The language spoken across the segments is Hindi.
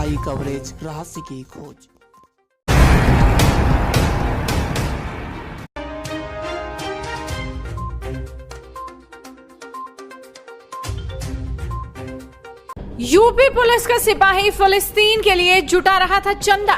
आई कवरेज, रहस्य की खोज। यूपी पुलिस का सिपाही फिलिस्तीन के लिए जुटा रहा था चंदा।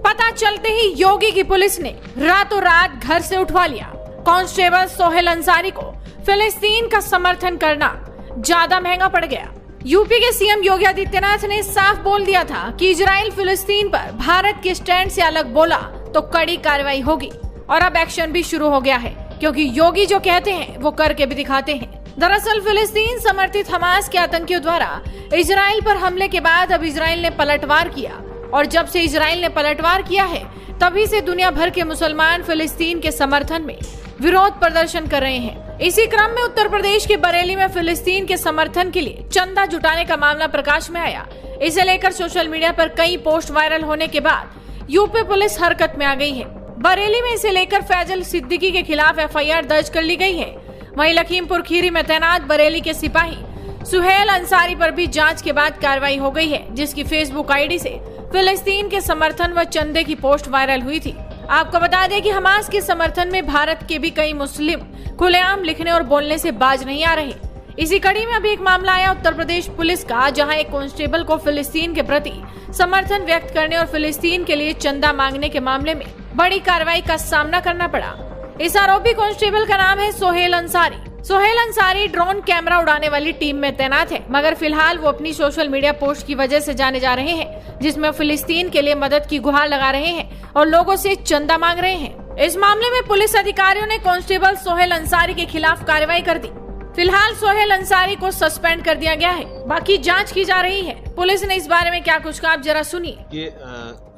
पता चलते ही योगी की पुलिस ने रातों रात घर से उठवा लिया। कांस्टेबल सोहेल अंसारी को फिलिस्तीन का समर्थन करना ज्यादा महंगा पड़ गया। यूपी के सीएम योगी आदित्यनाथ ने साफ बोल दिया था कि इजराइल फिलिस्तीन पर भारत के स्टैंड से अलग बोला तो कड़ी कार्रवाई होगी, और अब एक्शन भी शुरू हो गया है, क्योंकि योगी जो कहते हैं वो करके भी दिखाते हैं। दरअसल फिलिस्तीन समर्थित हमास के आतंकियों द्वारा इजराइल पर हमले के बाद अब इजराइल ने पलटवार किया, और जब से इजराइल ने पलटवार किया है तभी से दुनिया भर के मुसलमान फिलिस्तीन के समर्थन में विरोध प्रदर्शन कर रहे हैं। इसी क्रम में उत्तर प्रदेश के बरेली में फिलिस्तीन के समर्थन के लिए चंदा जुटाने का मामला प्रकाश में आया। इसे लेकर सोशल मीडिया पर कई पोस्ट वायरल होने के बाद यूपी पुलिस हरकत में आ गई है। बरेली में इसे लेकर फैजल सिद्दीकी के खिलाफ एफआईआर दर्ज कर ली गई है। वहीं लखीमपुर खीरी में तैनात बरेली के सिपाही सोहेल अंसारी पर भी जांच के बाद कार्रवाई हो गई है, जिसकी फेसबुक आईडी से फिलिस्तीन के समर्थन व चंदे की पोस्ट वायरल हुई थी। आपको बता दें कि हमास के समर्थन में भारत के भी कई मुस्लिम खुलेआम लिखने और बोलने से बाज नहीं आ रहे। इसी कड़ी में अभी एक मामला आया उत्तर प्रदेश पुलिस का, जहां एक कांस्टेबल को फिलिस्तीन के प्रति समर्थन व्यक्त करने और फिलिस्तीन के लिए चंदा मांगने के मामले में बड़ी कार्रवाई का सामना करना पड़ा। इस आरोपी कांस्टेबल का नाम है सोहेल अंसारी। सोहेल अंसारी ड्रोन कैमरा उड़ाने वाली टीम में तैनात है, मगर फिलहाल वो अपनी सोशल मीडिया पोस्ट की वजह से जाने जा रहे हैं, जिसमें फिलिस्तीन के लिए मदद की गुहार लगा रहे हैं और लोगों से चंदा मांग रहे हैं। इस मामले में पुलिस अधिकारियों ने कांस्टेबल सोहेल अंसारी के खिलाफ कार्रवाई कर दी। फिलहाल सोहेल अंसारी को सस्पेंड कर दिया गया है, बाकी जाँच की जा रही है। पुलिस ने इस बारे में क्या कुछ कहा, आप जरा सुनिए। ये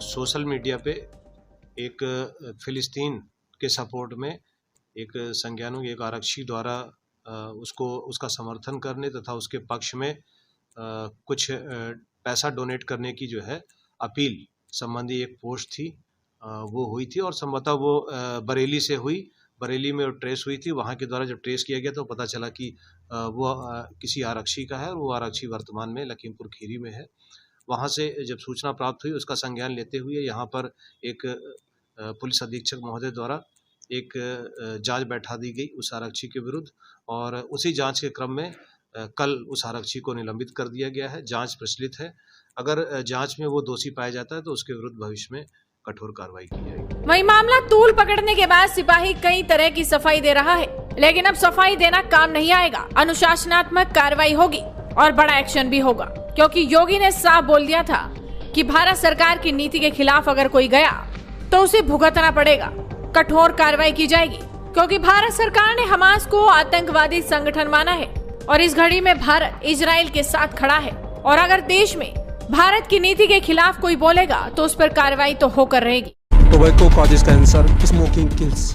सोशल मीडिया पे एक फिलिस्तीन के सपोर्ट में एक संज्ञानु एक आरक्षी द्वारा उसका समर्थन करने तथा उसके पक्ष में कुछ पैसा डोनेट करने की जो है अपील संबंधी एक पोस्ट थी, वो हुई थी, और संभवतः वो बरेली से हुई। बरेली में ट्रेस हुई थी। वहाँ के द्वारा जब ट्रेस किया गया तो पता चला कि वो किसी आरक्षी का है, और वो आरक्षी वर्तमान में लखीमपुर खीरी में है। वहाँ से जब सूचना प्राप्त हुई उसका संज्ञान लेते हुए यहाँ पर एक पुलिस अधीक्षक महोदय द्वारा एक जांच बैठा दी गई उस आरक्षी के विरुद्ध, और उसी जांच के क्रम में कल उस आरक्षी को निलंबित कर दिया गया है। जांच प्रचलित है। अगर जांच में वो दोषी पाया जाता है तो उसके विरुद्ध भविष्य में कठोर कार्रवाई की जाएगी। वही मामला तूल पकड़ने के बाद सिपाही कई तरह की सफाई दे रहा है, लेकिन अब सफाई देना काम नहीं आएगा। अनुशासनात्मक कार्रवाई होगी और बड़ा एक्शन भी होगा, क्योंकि योगी ने साफ बोल दिया था कि भारत सरकार की नीति के खिलाफ अगर कोई गया तो उसे भुगतना पड़ेगा, कठोर कार्रवाई की जाएगी, क्योंकि भारत सरकार ने हमास को आतंकवादी संगठन माना है और इस घड़ी में भारत इजराइल के साथ खड़ा है। और अगर देश में भारत की नीति के खिलाफ कोई बोलेगा तो उस पर कार्रवाई तो होकर रहेगी। Tobacco causes cancer, smoking kills.